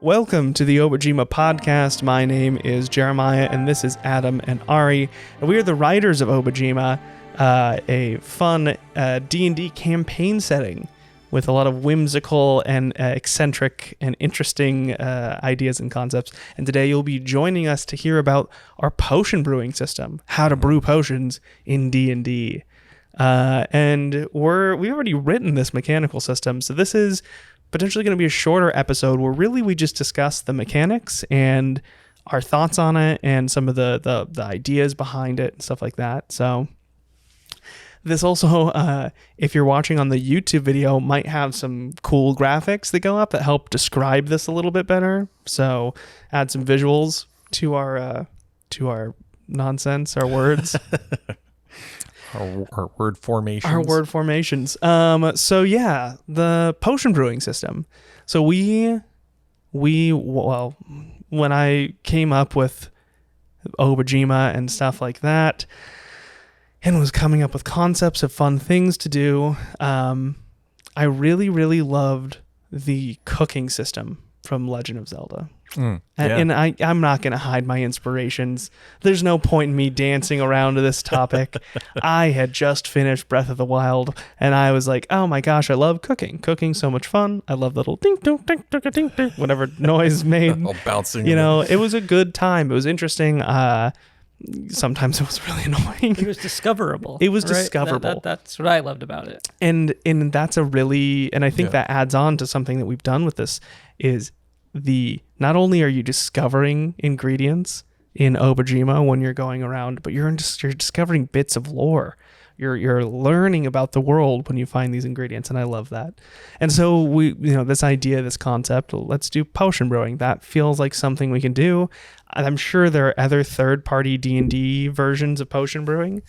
Welcome to the Obojima Podcast. My name is Jeremiah, and this is Adam and Ari. And we are the writers of Obojima, a fun D&D campaign setting with a lot of whimsical and eccentric and interesting ideas and concepts. And today you'll be joining us to hear about our potion brewing system, how to brew potions in D&D. And we've already written this mechanical system, so this is potentially going to be a shorter episode where really we just discuss the mechanics and our thoughts on it and some of the ideas behind it and stuff like that. So this also, if you're watching on the YouTube video, might have some cool graphics that go up that help describe this a little bit better. So add some visuals to our nonsense, our words. Our word formations. Our word formations. So yeah, the potion brewing system. So when I came up with Obojima and stuff like that, and was coming up with concepts of fun things to do, I really, really loved the cooking system from Legend of Zelda. And I'm not going to hide my inspirations. There's no point in me dancing around to this topic. I had just finished Breath of the Wild, and I was like, oh my gosh, I love cooking. Cooking's so much fun. I love the little ding, ding, ding, ding, ding, ding, whatever noise made. All bouncing. It was a good time. It was interesting. Sometimes it was really annoying. It was discoverable. It was right? discoverable. That's what I loved about it. And that's a really, and I think that adds on to something that we've done with this is not only are you discovering ingredients in Obojima when you're going around, but you're discovering bits of lore. You're learning about the world when you find these ingredients, and I love that. And so we, this idea, this concept, let's do potion brewing. That feels like something we can do. I'm sure there are other third-party D&D versions of potion brewing,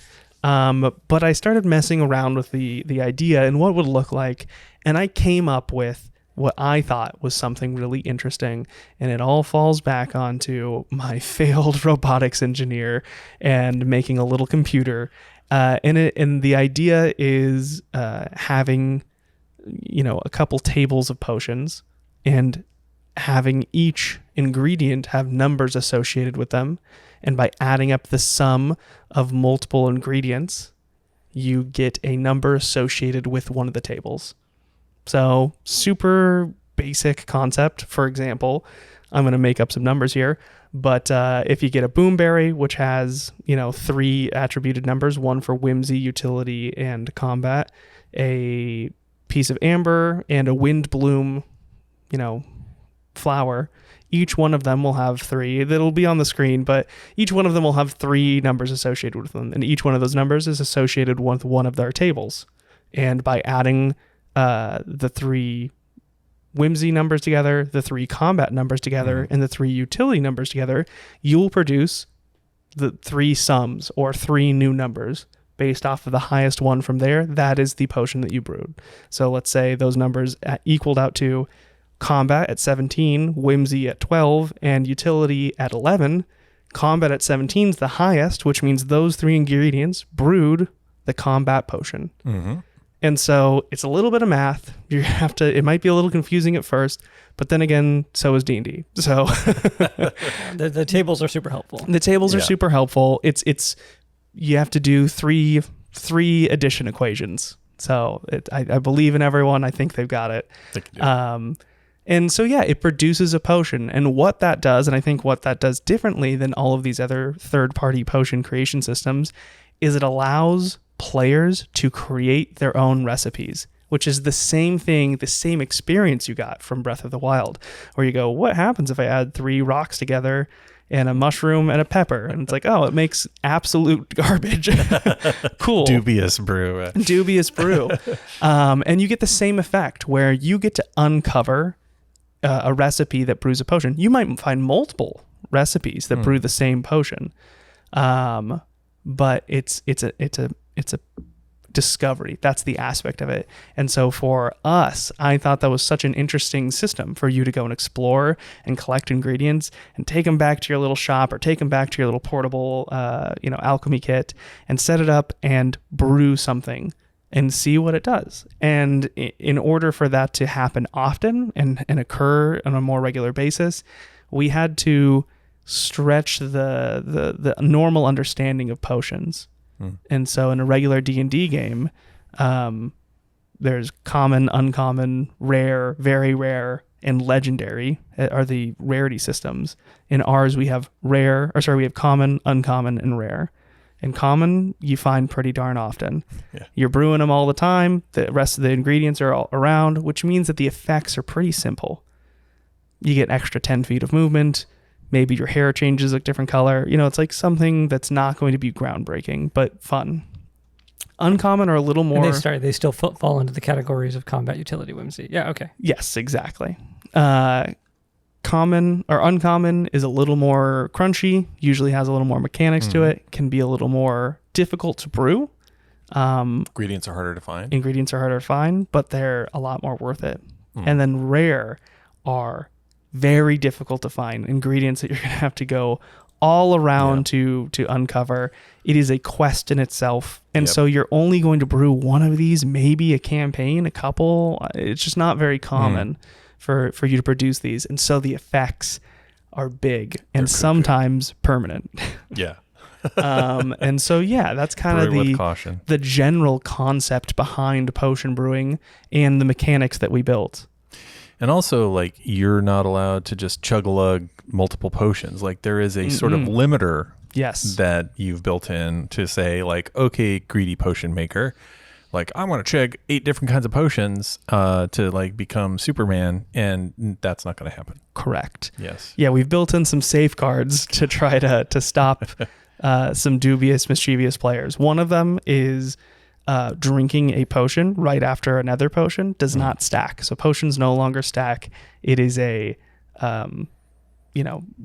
but I started messing around with the idea and what it would look like, and I came up with what I thought was something really interesting, and it all falls back onto my failed robotics engineer and making a little computer. And the idea is having, a couple tables of potions and having each ingredient have numbers associated with them. And by adding up the sum of multiple ingredients, you get a number associated with one of the tables. So super basic concept. For example, I'm going to make up some numbers here, but if you get a boomberry, which has, 3 attributed numbers, one for whimsy, utility, and combat, a piece of amber, and a wind bloom, flower, each one of them will have 3. That'll be on the screen, but each one of them will have 3 numbers associated with them, and each one of those numbers is associated with one of their tables. And by adding the 3 whimsy numbers together, the 3 combat numbers together, and the 3 utility numbers together, you will produce the 3 sums or 3 new numbers based off of the highest one from there. That is the potion that you brewed. So let's say those numbers equaled out to combat at 17, whimsy at 12, and utility at 11. Combat at 17 is the highest, which means those 3 ingredients brewed the combat potion. Mm-hmm. And so it's a little bit of math. It might be a little confusing at first, but then again, so is D&D. So the tables are super helpful. The tables are super helpful. It's you have to do three addition equations. So I believe in everyone. I think they've got it. And so, it produces a potion. And what that does, and I think what that does differently than all of these other third-party potion creation systems, is it allows players to create their own recipes, which is the same thing, the same experience you got from Breath of the Wild, where you go, what happens if I add 3 rocks together and a mushroom and a pepper? And it's like, oh, it makes absolute garbage. Cool. Dubious brew. And you get the same effect where you get to uncover a recipe that brews a potion. You might find multiple recipes that brew the same potion. But it's a discovery. That's the aspect of it. And so for us, I thought that was such an interesting system for you to go and explore and collect ingredients and take them back to your little shop or take them back to your little portable, alchemy kit and set it up and brew something and see what it does. And in order for that to happen often and occur on a more regular basis, we had to stretch the normal understanding of potions. And so in a regular D&D game, there's common, uncommon, rare, very rare, and legendary are the rarity systems. In ours, we have common, uncommon, and rare. And common, you find pretty darn often. Yeah. You're brewing them all the time. The rest of the ingredients are all around, which means that the effects are pretty simple. You get extra 10 feet of movement. Maybe your hair changes a different color. It's like something that's not going to be groundbreaking, but fun. Uncommon are a little more... And they still fall into the categories of combat utility whimsy. Yeah, okay. Yes, exactly. Common or uncommon is a little more crunchy, usually has a little more mechanics to it, can be a little more difficult to brew. Ingredients are harder to find. But they're a lot more worth it. And then rare are very difficult to find ingredients that you're going to have to go all around to uncover. It is a quest in itself. And so you're only going to brew one of these, maybe a campaign, a couple. It's just not very common for you to produce these. And so the effects are big and sometimes permanent. Yeah. And so, that's kind of the general concept behind potion brewing and the mechanics that we built. And also, like, you're not allowed to just chug-a-lug multiple potions. Like, there is a sort of limiter that you've built in to say, like, okay, greedy potion maker, like, I want to chug 8 different kinds of potions to, like, become Superman, and that's not going to happen. Correct. Yes. Yeah, we've built in some safeguards to try to stop some dubious, mischievous players. One of them is... drinking a potion right after another potion does not stack. So potions no longer stack. It is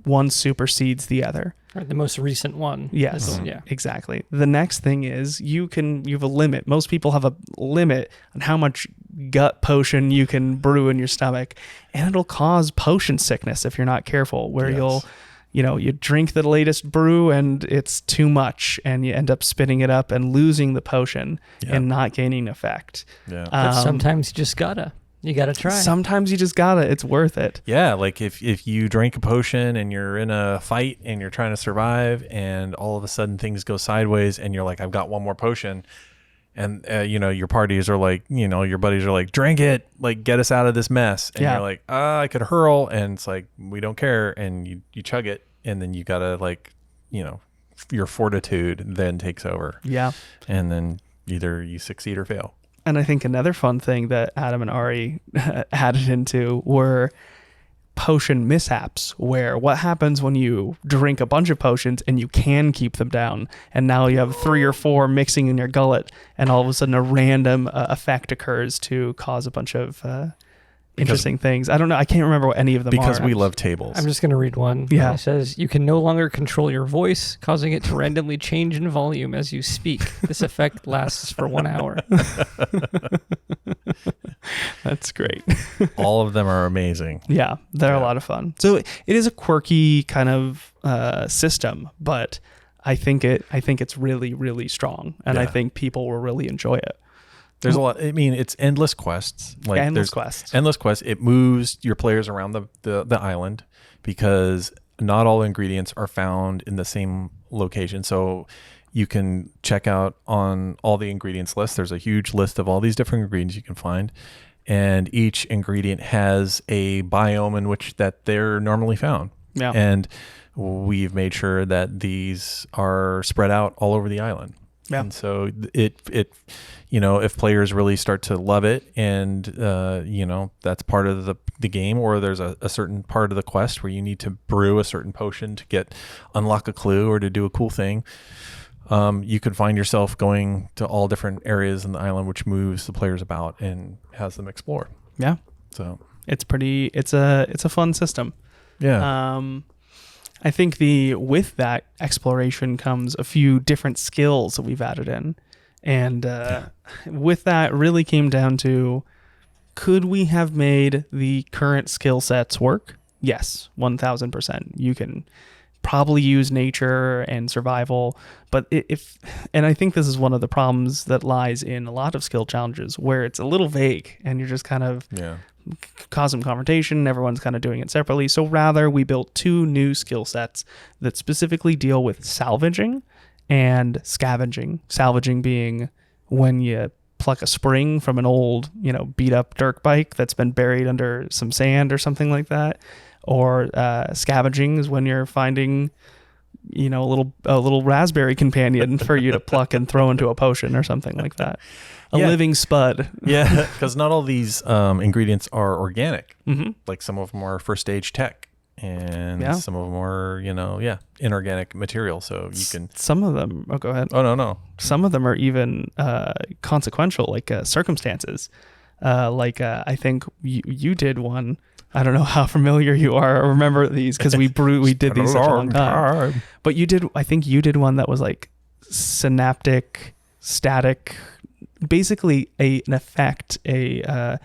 one supersedes the other. Right, the most recent one. Yes, exactly. The next thing is you have a limit. Most people have a limit on how much gut potion you can brew in your stomach, and it'll cause potion sickness if you're not careful, where you drink the latest brew and it's too much and you end up spitting it up and losing the potion and not gaining effect. Yeah. But sometimes you gotta try. Sometimes you just gotta, it's worth it. Yeah. Like if you drink a potion and you're in a fight and you're trying to survive and all of a sudden things go sideways and you're like, I've got one more potion. And, your parties are like, your buddies are like, drink it, like, get us out of this mess. And you're like, I could hurl. And it's like, we don't care. And you chug it. And then you got to, like, your fortitude then takes over. Yeah. And then either you succeed or fail. And I think another fun thing that Adam and Ari added into were potion mishaps, where what happens when you drink a bunch of potions and you can keep them down, and now you have 3 or 4 mixing in your gullet, and all of a sudden a random effect occurs to cause a bunch of interesting things. I don't know. I can't remember what any of them because are. we love tables. I'm just going to read one. Yeah. It says, you can no longer control your voice, causing it to randomly change in volume as you speak. This effect lasts for 1 hour. That's great. All of them are amazing. Yeah, they're a lot of fun. So it is a quirky kind of system, but I think it's really, really strong, and I think people will really enjoy it. There's a lot. I mean, it's endless quests. Like endless quests. Endless quests. It moves your players around the island because not all ingredients are found in the same location. So you can check out on all the ingredients list. There's a huge list of all these different ingredients you can find. And each ingredient has a biome in which that they're normally found. Yeah. And we've made sure that these are spread out all over the island. Yeah. And so it if players really start to love it and, that's part of the game, or there's a certain part of the quest where you need to brew a certain potion to unlock a clue or to do a cool thing. You could find yourself going to all different areas in the island, which moves the players about and has them explore. Yeah. So it's a fun system. Yeah. I think with that exploration comes a few different skills that we've added in. And with that, really came down to, could we have made the current skill sets work? Yes, 1000%. You can probably use nature and survival, but and I think this is one of the problems that lies in a lot of skill challenges, where it's a little vague and you're just kind of cause some confrontation. Everyone's kind of doing it separately. So rather, we built 2 new skill sets that specifically deal with salvaging and scavenging. Salvaging being when you pluck a spring from an old, beat up dirt bike that's been buried under some sand or something like that. Or scavenging is when you're finding, a little raspberry companion for you to pluck and throw into a potion or something like that. A living spud. Yeah, because not all these ingredients are organic. Mm-hmm. Like some of them are first stage tech, and some of them are, inorganic material. So you can. Some of them. Oh, go ahead. Oh no. Some of them are even consequential, like circumstances. I think you did one. I don't know how familiar you are or remember these, because we did these such a long time. But I think you did one that was like synaptic, static, basically an effect, a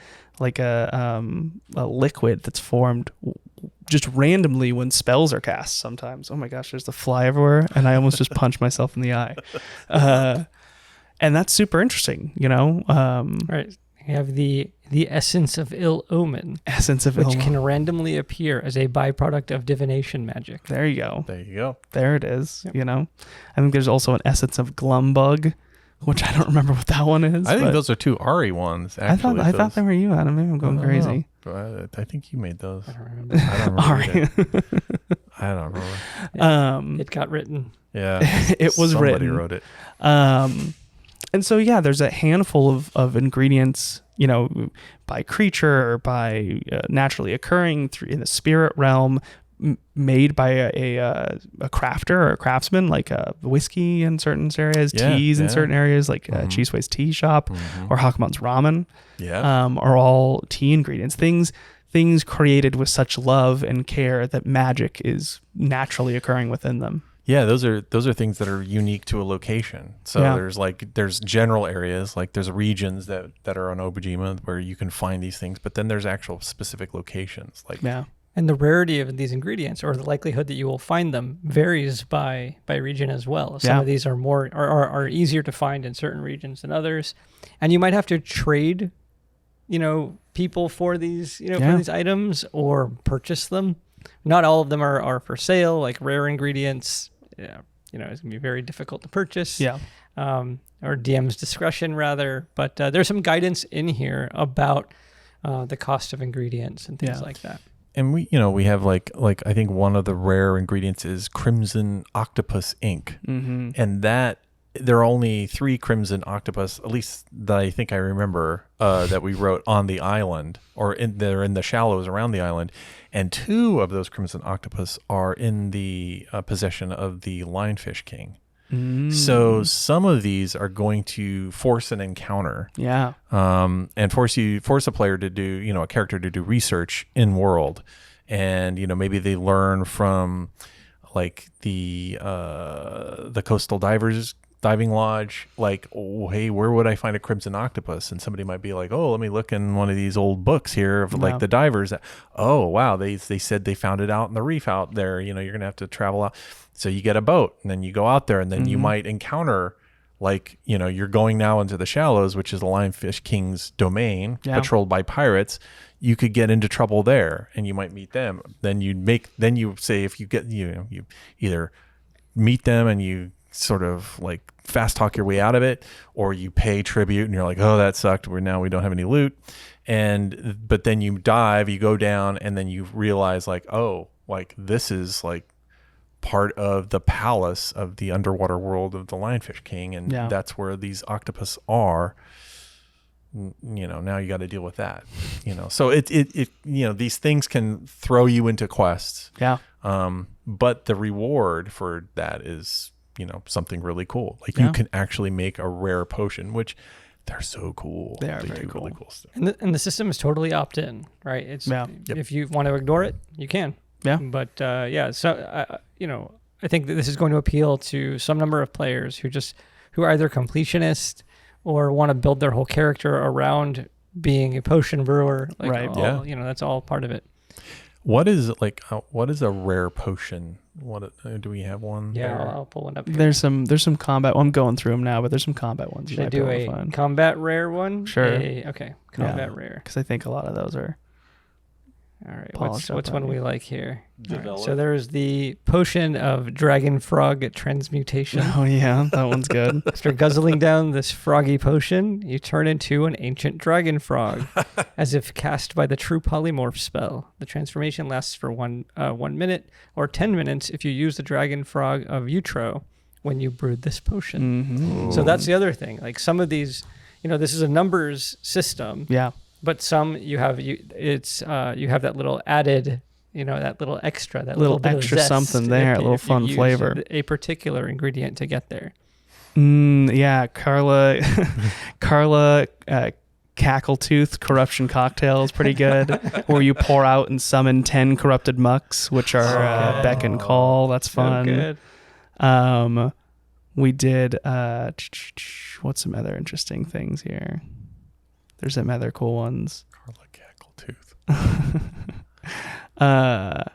liquid that's formed just randomly when spells are cast sometimes. Oh my gosh, there's the fly everywhere, and I almost just punched myself in the eye. And that's super interesting, Right. We have the essence of ill omen. Which can randomly appear as a byproduct of divination magic. There you go. There it is. Yep. I think there's also an essence of glumbug, which I don't remember what that one is. I think those are 2 Ari ones, actually. I thought they were you, Adam. Maybe I'm going crazy. I think you made those. I don't remember. Ari. I don't remember. Yeah, it got written. Yeah. It was Somebody written. wrote it. And so, there's a handful of ingredients, by creature or by naturally occurring in the spirit realm, made by a crafter or a craftsman, like whiskey in certain areas, teas in certain areas, like Chisway's tea shop or Hakamon's ramen, are all tea ingredients. Things created with such love and care that magic is naturally occurring within them. Yeah, those are things that are unique to a location. So there's general areas, like there's regions that are on Obojima where you can find these things, but then there's actual specific locations. And the rarity of these ingredients, or the likelihood that you will find them, varies by region as well. Some of these are more are easier to find in certain regions than others, and you might have to trade, people for these, for these items, or purchase them. Not all of them are for sale. Like rare ingredients, it's gonna be very difficult to purchase. Or DM's discretion rather. But there's some guidance in here about the cost of ingredients and things like that. And we have like I think one of the rare ingredients is crimson octopus ink, and that there are only 3 crimson octopus, at least that I think I remember, that we wrote on the island, or they're in the shallows around the island, and 2 of those crimson octopus are in the possession of the lionfish king. So some of these are going to force an encounter, and force a player to do, a character to do research in world, and maybe they learn from like the coastal diving lodge, like, oh hey, where would I find a crimson octopus? And somebody might be like, oh, let me look in one of these old books here of like the divers. Oh wow, they said they found it out in the reef out there. You're gonna have to travel out. So you get a boat and then you go out there, and then you might encounter, like, you're going now into the shallows, which is the lionfish king's domain, patrolled by pirates. You could get into trouble there, and you might meet them. Then you say, if you get, you either meet them and you sort of like fast talk your way out of it, or you pay tribute and you're like, oh, that sucked, we don't have any loot. But then you dive, you go down, and then you realize like, oh, like this is like part of the palace of the underwater world of the lionfish king, and that's where these octopus are. Now you got to deal with that. So it these things can throw you into quests. But the reward for that is something really cool. Like you can actually make a rare potion, which they're so cool. They are very cool. Really cool stuff. And the system is totally opt-in, right? It's if you want to ignore it, you can. But so I think that this is going to appeal to some number of players who are either completionists or want to build their whole character around being a potion brewer. Like Right. That's all part of it. What is a rare potion? What do we have one? Yeah, there? I'll pull one up here. There's some combat. Well, I'm going through them now, but there's some combat ones. Should I do a combat rare one? Okay, combat rare. Because I think a lot of those are. All right, what's one we like here? Right, so there's the potion of dragon frog transmutation. Oh yeah, that one's good. After guzzling down this froggy potion, you turn into an ancient dragon frog, as if cast by the true polymorph spell. The transformation lasts for 1 minute or 10 minutes if you use the dragon frog of Utro when you brewed this potion. Mm-hmm. So that's the other thing. Like some of these, this is a numbers system. Yeah. But some you have that little added, that little extra, that little bit extra of zest something there, a little fun flavor, a particular ingredient to get there. Yeah, Carla, Cackletooth corruption cocktail is pretty good. Where you pour out and summon 10 corrupted mucks, which are beck and call. That's fun. So good. We did. What's some other interesting things here? There's some other cool ones. Carla Cackletooth.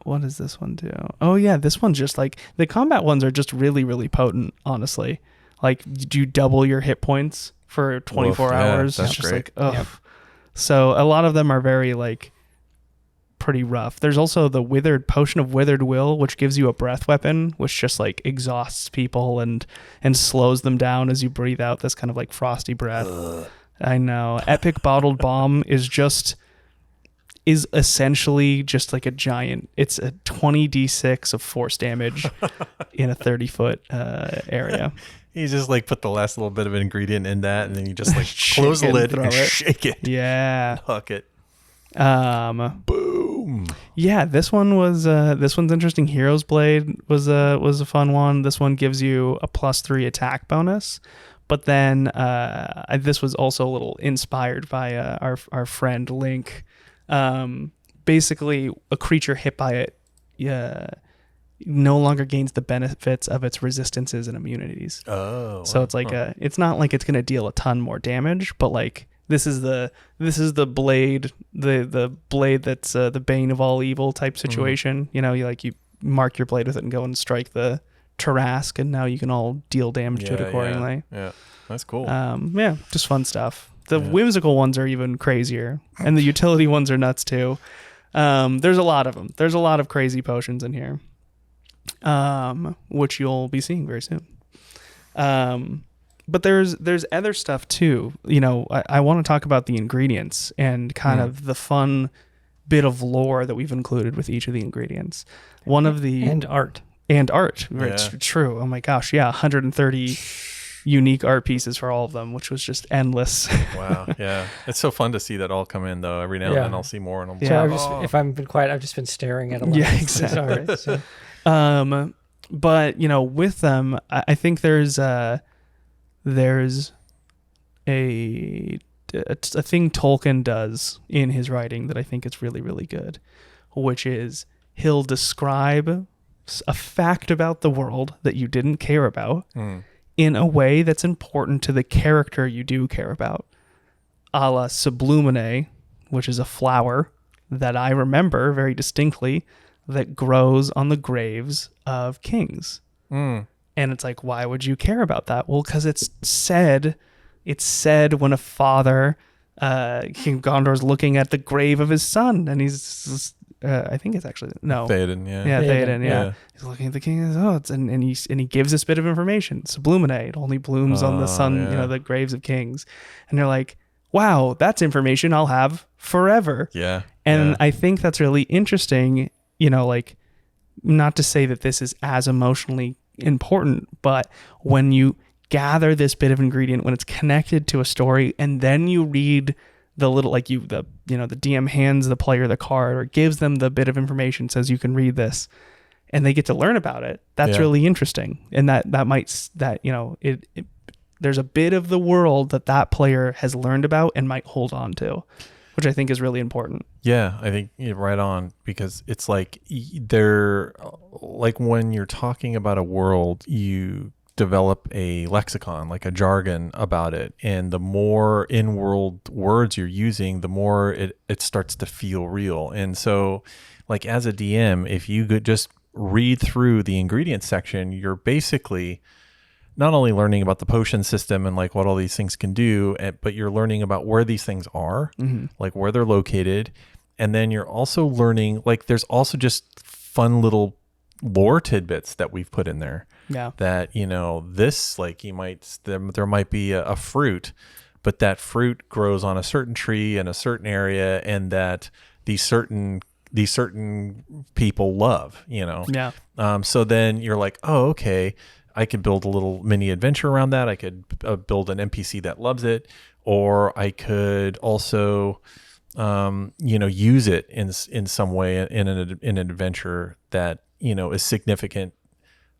What does this one do? Oh yeah, this one's just like the combat ones are just really, really potent, honestly. Like you double your hit points for 24 hours. That's it's just great. like, ugh. Yep. So a lot of them are very like pretty rough. There's also the potion of withered will, which gives you a breath weapon, which just like exhausts people and slows them down as you breathe out this kind of like frosty breath. I know. Epic bottled bomb is essentially just like a giant. It's a 20d6 of force damage in a 30-foot area. You just like put the last little bit of ingredient in that, and then you just like close the lid and shake it. Yeah. Huck it. Boom. Yeah, this one's interesting. Hero's Blade was a fun one. This one gives you a +3 attack bonus, but then this was also a little inspired by our friend Link. Basically, a creature hit by it no longer gains the benefits of its resistances and immunities. Oh, so it's like it's not like it's gonna deal a ton more damage, but like. This is the blade, the blade that's the bane of all evil type situation. Mm-hmm. You mark your blade with it and go and strike the Tarrasque, and now you can all deal damage to it accordingly. Yeah, that's cool. Just fun stuff. The whimsical ones are even crazier, and the utility ones are nuts too. There's a lot of them. There's a lot of crazy potions in here, which you'll be seeing very soon. But there's other stuff too. I want to talk about the ingredients and kind of the fun bit of lore that we've included with each of the ingredients. And art. It's true. Oh my gosh. Yeah. 130 unique art pieces for all of them, which was just endless. Wow. Yeah. It's so fun to see that all come in though. Every now and then I'll see more and if I've been quiet, I've just been staring at a lot. Yeah, exactly. But with them, I think there's a thing Tolkien does in his writing that I think is really, really good, which is he'll describe a fact about the world that you didn't care about in a way that's important to the character you do care about. A la Sublumine, which is a flower that I remember very distinctly that grows on the graves of kings. And it's like, why would you care about that? Well, because it's said when a father, King Gondor's looking at the grave of his son, and he's, I think it's actually, no. Theoden, yeah. Yeah, Theoden, yeah. He's looking at the king, and he gives this bit of information. Sublumine, it only blooms on the sun, the graves of kings. And they're like, wow, that's information I'll have forever. Yeah. And I think that's really interesting, not to say that this is as emotionally important, but when you gather this bit of ingredient, when it's connected to a story, and then you read the little, the DM hands the player the card or gives them the bit of information, says you can read this, and they get to learn about it. That's really interesting. And there's a bit of the world that player has learned about and might hold on to, which I think is really important. Yeah, I think you're right on, because it's like they're like when you're talking about a world, you develop a lexicon, like a jargon about it. And the more in-world words you're using, the more it starts to feel real. And so, like, as a DM, if you could just read through the ingredients section, you're basically not only learning about the potion system and like what all these things can do, but you're learning about where these things are, like where they're located. And then you're also learning, like, there's also just fun little lore tidbits that we've put in there. Yeah. That, this, like, there might be a fruit, but that fruit grows on a certain tree in a certain area, and that these certain people love, Yeah. So then you're like, oh, okay, I could build a little mini adventure around that. I could build an NPC that loves it, or I could also, use it in some way in an adventure that, is significant.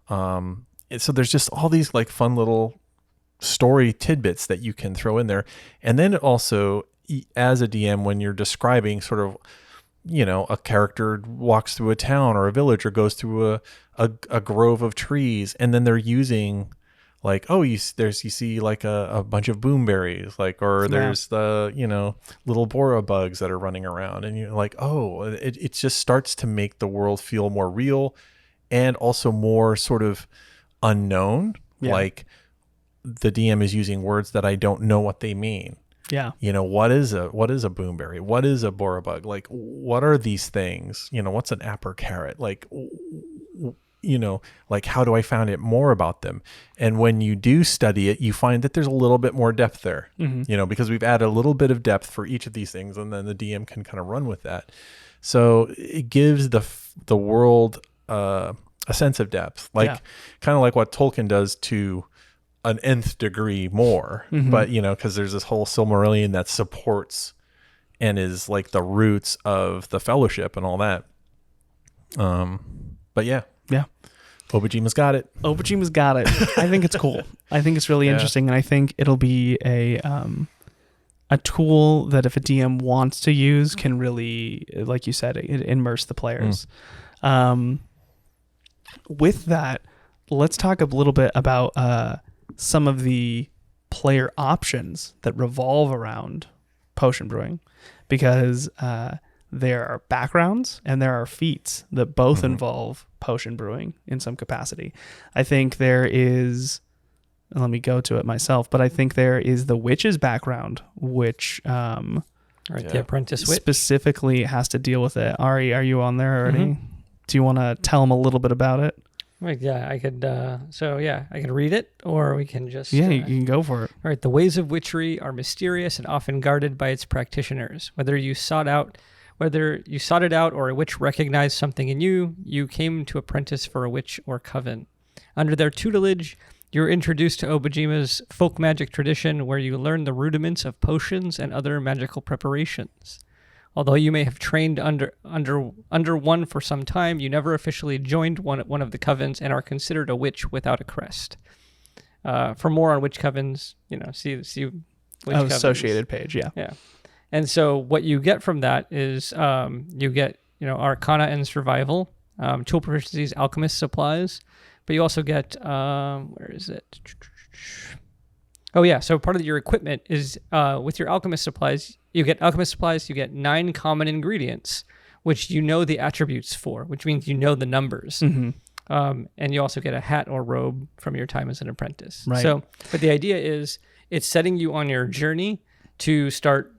So there's just all these like fun little story tidbits that you can throw in there. And then also, as a DM, when you're describing sort of, a character walks through a town or a village or goes through a grove of trees, and then they're using like, oh, you see like a bunch of boomberries, like, or there's the, little bora bugs that are running around, and you're like, oh, it just starts to make the world feel more real and also more sort of unknown. Yeah. Like, the DM is using words that I don't know what they mean. Yeah. What is a boomberry? What is a bora bug? Like, what are these things? What's an apper carrot? Like, like, how do I find out more about them? And when you do study it, you find that there's a little bit more depth there, because we've added a little bit of depth for each of these things, and then the DM can kind of run with that. So it gives the world a sense of depth, like kind of like what Tolkien does to an nth degree more, but because there's this whole Silmarillion that supports and is like the roots of the Fellowship and all that. But yeah, Obojima's got it. I think it's cool. I think it's really interesting, and I think it'll be a tool that if a DM wants to use can really, like you said, immerse the players. With that, let's talk a little bit about some of the player options that revolve around potion brewing, because there are backgrounds and there are feats that both involve potion brewing in some capacity. I think there is, let me go to it myself, but I think there is the witch's background, which the apprentice witch specifically has to deal with it. Ari, are you on there already? Do you want to tell them a little bit about it? Yeah, I could. I can read it, or we can just. Yeah, you can go for it. All right. The ways of witchery are mysterious and often guarded by its practitioners. Whether you sought it out, or a witch recognized something in you, you came to apprentice for a witch or coven. Under their tutelage, you're introduced to Obojima's folk magic tradition, where you learn the rudiments of potions and other magical preparations. Although you may have trained under one for some time, you never officially joined one of the covens and are considered a witch without a crest. For more on witch covens, see witch covens. Associated page, yeah. Yeah. And so what you get from that is you get, Arcana and Survival, tool proficiencies, alchemist supplies, but you also get, where is it? Oh yeah, so part of your equipment is with your alchemist supplies, you get 9 common ingredients, which you know the attributes for, which means you know the numbers. And you also get a hat or robe from your time as an apprentice. Right. So, but the idea is it's setting you on your journey to start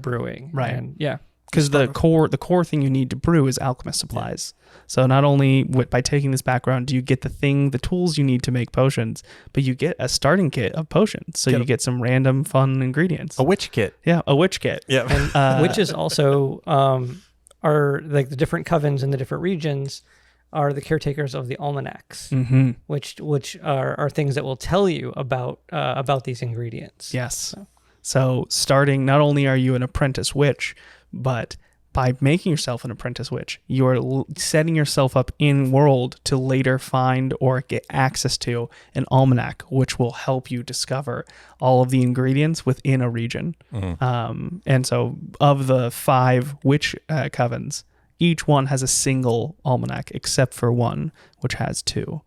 brewing. Right. And yeah. Because the core thing you need to brew is alchemist supplies. Yeah. So not only by taking this background do you get the tools you need to make potions, but you get a starting kit of potions. So you get some random fun ingredients. A witch kit. Yeah, a witch kit. Yeah. And witches also are like the different covens in the different regions are the caretakers of the almanacs, which are things that will tell you about these ingredients. Yes. So starting, not only are you an apprentice witch, but by making yourself an apprentice witch, you're setting yourself up in world to later find or get access to an almanac, which will help you discover all of the ingredients within a region. And so of the 5 witch covens, each one has a single almanac except for one, which has 2.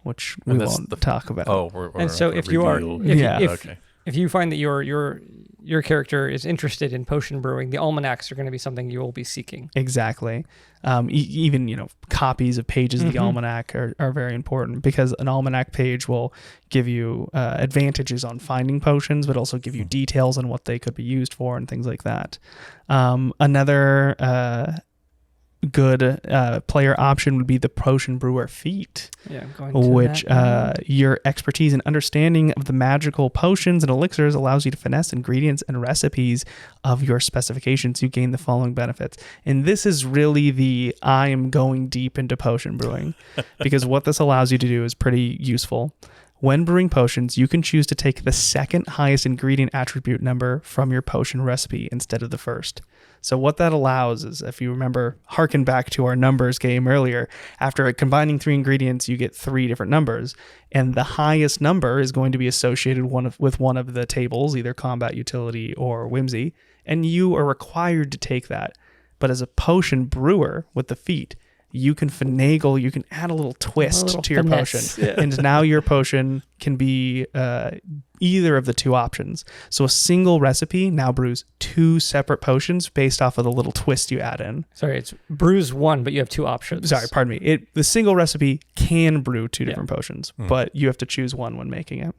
which we won't talk about. And so if you are, if you find that your character is interested in potion brewing, the almanacs are going to be something you will be seeking. Exactly. Even copies of pages of the almanac are very important, because an almanac page will give you advantages on finding potions, but also give you details on what they could be used for and things like that. Another good player option would be the potion brewer feat, which your expertise and understanding of the magical potions and elixirs allows you to finesse ingredients and recipes of your specifications. You gain the following benefits, and this is really I am going deep into potion brewing, because what this allows you to do is pretty useful. When brewing potions, you can choose to take the second highest ingredient attribute number from your potion recipe instead of the first. So what that allows is, if you remember, harken back to our numbers game earlier, after combining 3 ingredients, you get 3 different numbers, and the highest number is going to be associated with one of the tables, either combat, utility, or whimsy, and you are required to take that. But as a potion brewer with the feat, you can finagle, you can add a little twist to your potion. And now your potion can be either of the 2 options. So a single recipe now brews 2 separate potions based off of the little twist you add in. Sorry, it's brews 1, but you have 2 options. Sorry, pardon me. The single recipe can brew 2 different potions, but you have to choose one when making it.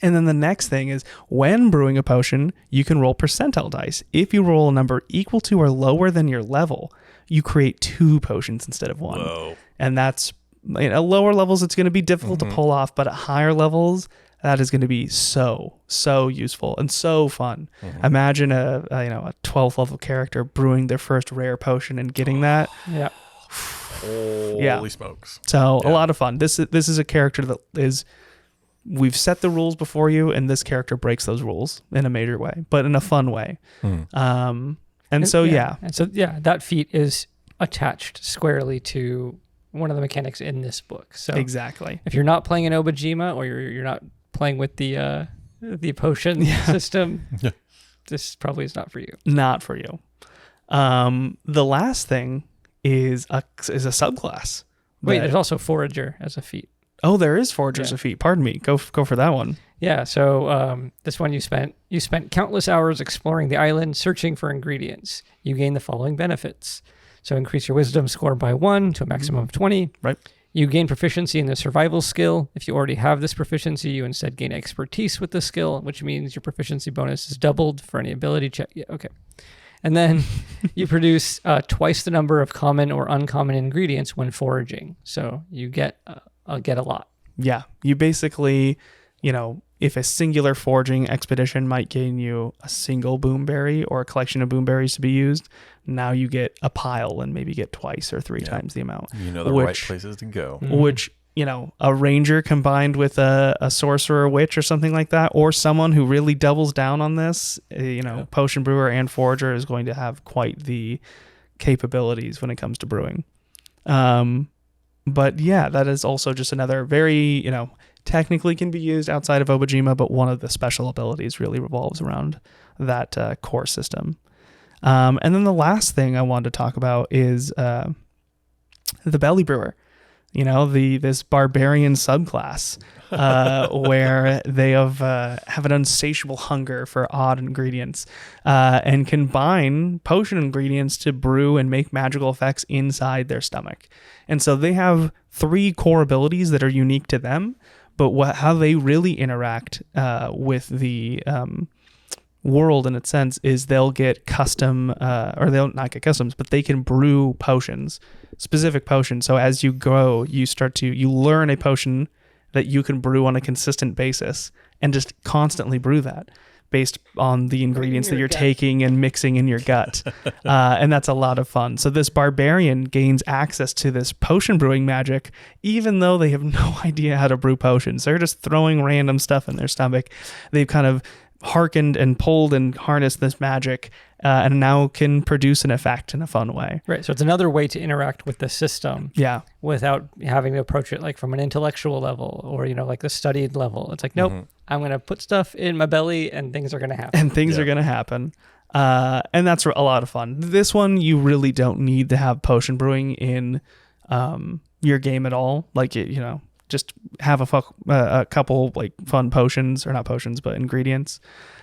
And then the next thing is, when brewing a potion, you can roll percentile dice. If you roll a number equal to or lower than your level, you create 2 potions instead of 1. Whoa. And that's, at lower levels, it's going to be difficult to pull off, but at higher levels, that is going to be so useful and so fun. Imagine a 12th level character brewing their first rare potion and getting that. Yeah. Holy smokes. So a lot of fun. This is a character that is, we've set the rules before you, and this character breaks those rules in a major way, but in a fun way. That feat is attached squarely to one of the mechanics in this book. So exactly, if you're not playing an Obojima, or you're not playing with the potion system, this probably is not for you. Not for you. The last thing is a subclass. Wait, there's also Forager as a feat. Oh, there is Forager as a feat. Pardon me. Go for that one. Yeah. So this one you spent countless hours exploring the island, searching for ingredients. You gain the following benefits. So increase your wisdom score by 1 to a maximum of 20. Right. You gain proficiency in the survival skill. If you already have this proficiency, you instead gain expertise with the skill, which means your proficiency bonus is doubled for any ability check. Yeah. Okay. And then you produce twice the number of common or uncommon ingredients when foraging. So you get a lot. Yeah. You basically, if a singular foraging expedition might gain you a single boomberry or a collection of boomberries to be used, now you get a pile and maybe get twice or 3 times the amount. The right places to go. Which, a ranger combined with a sorcerer or witch or something like that, or someone who really doubles down on this, potion brewer and forager is going to have quite the capabilities when it comes to brewing. But yeah, that is also just another very, technically can be used outside of Obojima, but one of the special abilities really revolves around that core system. And then the last thing I wanted to talk about is the belly brewer. This barbarian subclass where they have an insatiable hunger for odd ingredients and combine potion ingredients to brew and make magical effects inside their stomach. And so they have 3 core abilities that are unique to them, but how they really interact with the world in its sense is they'll get custom, or they'll not get customs, but they can brew potions, specific potions. So as you grow, you learn a potion that you can brew on a consistent basis and just constantly brew that based on the ingredients that you're taking and mixing in your gut. And that's a lot of fun. So this barbarian gains access to this potion brewing magic, even though they have no idea how to brew potions. They're just throwing random stuff in their stomach. They've kind of hearkened and pulled and harnessed this magic and now can produce an effect in a fun way. Right. So it's another way to interact with the system. Yeah. Without having to approach it like from an intellectual level or, like the studied level. It's like, nope, I'm going to put stuff in my belly and things are going to happen. And things are going to happen. And that's a lot of fun. This one, you really don't need to have potion brewing in your game at all. Like, just have a couple like fun potions, or not potions, but ingredients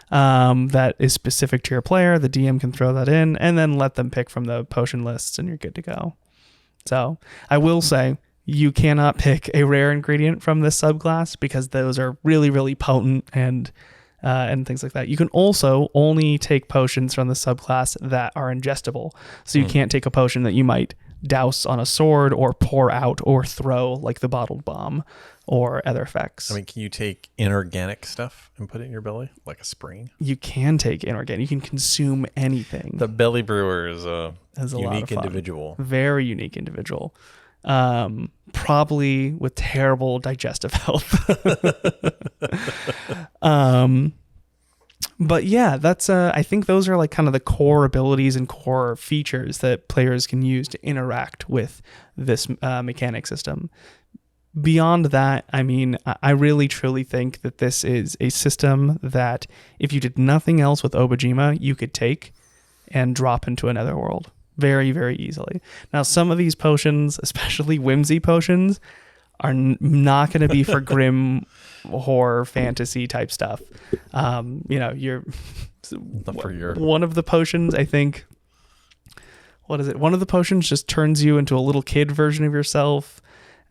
that is specific to your player. The DM can throw that in and then let them pick from the potion lists, and you're good to go. So I will say you cannot pick a rare ingredient from this subclass because those are really, really potent and things like that. You can also only take potions from the subclass that are ingestible. So you can't take a potion that you might douse on a sword or pour out or throw, like the bottled bomb or other effects. I mean, can you take inorganic stuff and put it in your belly, like a spring? You can take inorganic. You can consume anything. The belly brewer is a lot unique of fun. individual. Very unique individual. Probably with terrible digestive health. But yeah, that's I think those are like kind of the core abilities and core features that players can use to interact with this mechanic system. Beyond that, I mean, I really truly think that this is a system that if you did nothing else with Obojima, you could take and drop into another world very, very easily. Now, some of these potions, especially whimsy potions, are not going to be for grim horror fantasy type stuff. You're for your one of the potions, I think, what is it? One of the potions just turns you into a little kid version of yourself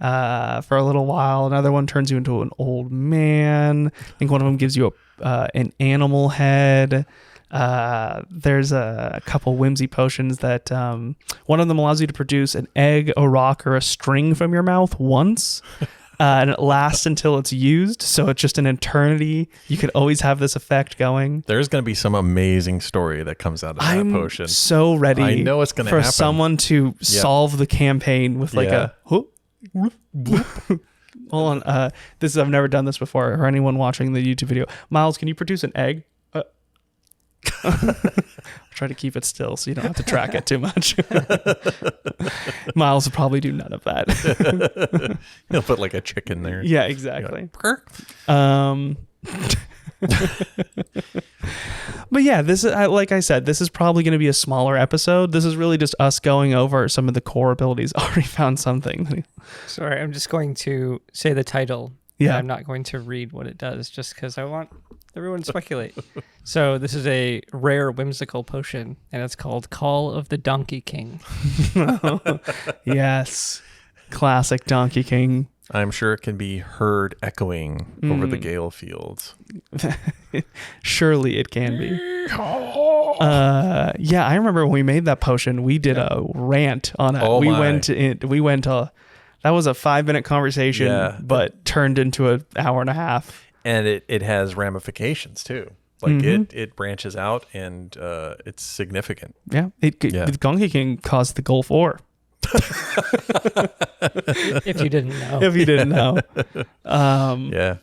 for a little while. Another one turns you into an old man. I think one of them gives you an animal head. There's a couple whimsy potions that one of them allows you to produce an egg, a rock, or a string from your mouth once. And it lasts until it's used, so it's just an eternity. You could always have this effect going. There's going to be some amazing story that comes out of that potion. I'm so ready. I know it's going to happen. For someone to solve the campaign with like a... Hold on. I've never done this before, or anyone watching the YouTube video. Miles, can you produce an egg? Try to keep it still so you don't have to track it too much. Miles will probably do none of that. He'll put like a chicken there. Yeah, exactly. But yeah, this is, like I said, this is probably going to be a smaller episode. This is really just us going over some of the core abilities. Already found something. Sorry, I'm just going to say the title. Yeah. I'm not going to read what it does just because I want everyone to speculate. So this is a rare whimsical potion, and it's called Call of the Donkey King. Yes. Classic Donkey King. I'm sure it can be heard echoing over the Gale fields. Surely it can be. Yeah, I remember when we made that potion, we did a rant on it. We went that was a 5-minute conversation, but turned into an hour and a half. And it has ramifications too. Like it branches out, and it's significant. Yeah, the Donkey King caused the Gulf War. If you didn't know. If you didn't know. Yeah.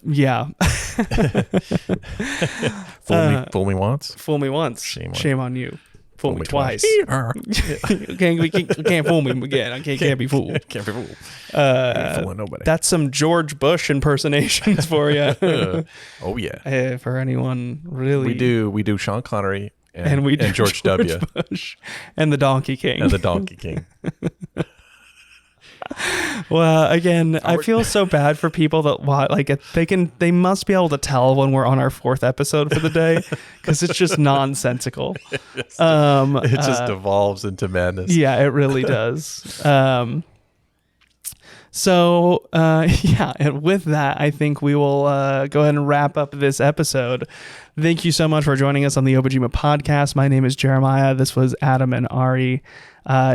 Fool me once. Fool me once. Shame on you. Fool me twice. You can't fool me again. I can't be fooled. Can't be fooled. Ain't fooling nobody. That's some George Bush impersonations for you. Oh yeah. For anyone really. We do Sean Connery and we do George W. Bush and the Donkey King. Well, again, I feel so bad for people that like they must be able to tell when we're on our 4th episode for the day because it's just nonsensical. It just devolves into madness. Yeah, it really does. And with that, I think we will go ahead and wrap up this episode. Thank you so much for joining us on the Obojima Podcast. My name is Jeremiah. This was Adam and Ari.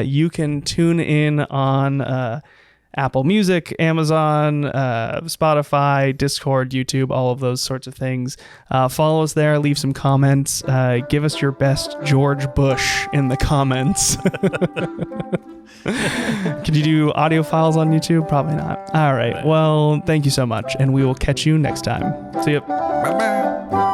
You can tune in on Apple Music, Amazon, Spotify, Discord, YouTube, all of those sorts of things. Follow us there. Leave some comments. Give us your best George Bush in the comments. Can you do audio files on YouTube? Probably not. All right. Well, thank you so much, and we will catch you next time. See ya. Bye-bye.